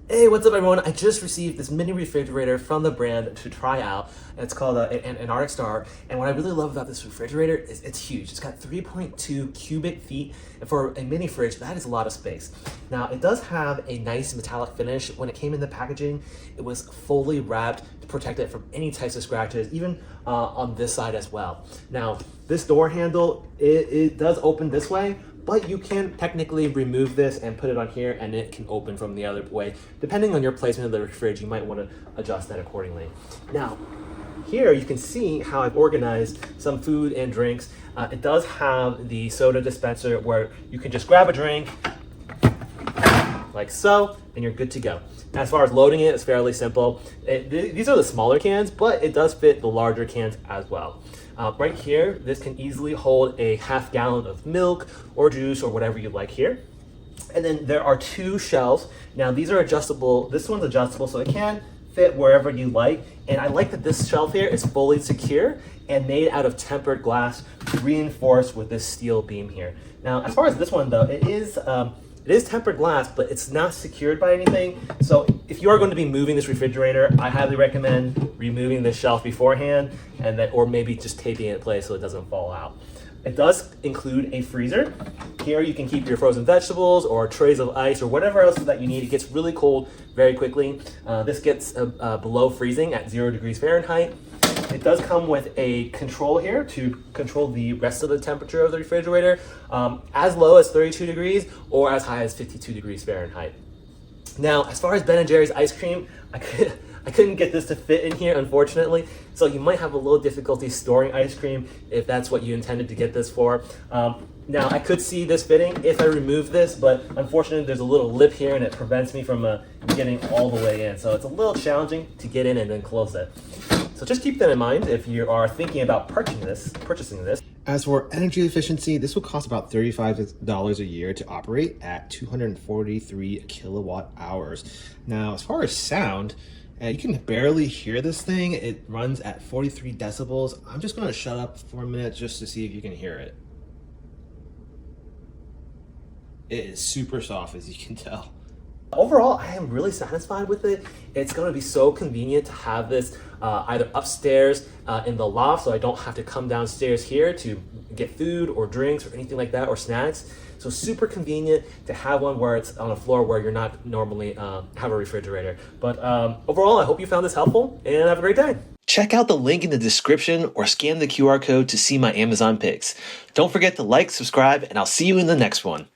Hey, what's up everyone? I just received this mini refrigerator from the brand to try out. It's called an Antarctic Star, and what I really love about this refrigerator is it's huge. It's got 3.2 cubic feet, and for a mini fridge, that is a lot of space. Now, it does have a nice metallic finish. When it came in the packaging, it was fully wrapped to protect it from any types of scratches, even on this side as well. Now, this door handle, it does open this way, but you can technically remove this and put it on here and it can open from the other way. Depending on your placement of the fridge, you might want to adjust that accordingly. Now, here you can see how I've organized some food and drinks. It does have the soda dispenser where you can just grab a drink like so, and you're good to go. As far as loading it, it's fairly simple. These are the smaller cans, but it does fit the larger cans as well. Right here, this can easily hold a half gallon of milk or juice or whatever you like here. And then there are two shelves. Now these are adjustable. This one's adjustable, so it can fit wherever you like. And I like that this shelf here is fully secure and made out of tempered glass, reinforced with this steel beam here. Now, as far as this one though, it is tempered glass, but it's not secured by anything. So if you are going to be moving this refrigerator, I highly recommend removing this shelf beforehand, and then, or maybe just taping it in place so it doesn't fall out. It does include a freezer. Here you can keep your frozen vegetables or trays of ice or whatever else that you need. It gets really cold very quickly. This gets below freezing at 0 degrees Fahrenheit. It does come with a control here to control the rest of the temperature of the refrigerator, as low as 32 degrees or as high as 52 degrees Fahrenheit. Now, as far as Ben & Jerry's ice cream, I couldn't get this to fit in here, unfortunately, so you might have a little difficulty storing ice cream if that's what you intended to get this for. Now, I could see this fitting if I remove this, but unfortunately there's a little lip here and it prevents me from getting all the way in, so it's a little challenging to get in and then close it. So just keep that in mind if you are thinking about purchasing this. As for energy efficiency, this will cost about $35 a year to operate at 243 kilowatt hours. Now, as far as sound, you can barely hear this thing. It runs at 43 decibels. I'm just going to shut up for a minute just to see if you can hear it. It is super soft, as you can tell. Overall, I am really satisfied with it. It's going to be so convenient to have this either upstairs in the loft, so I don't have to come downstairs here to get food or drinks or anything like that, or snacks. So super convenient to have one where it's on a floor where you're not normally have a refrigerator. But overall, I hope you found this helpful and have a great day. Check out the link in the description or scan the QR code to see my Amazon picks. Don't forget to like, subscribe, and I'll see you in the next one.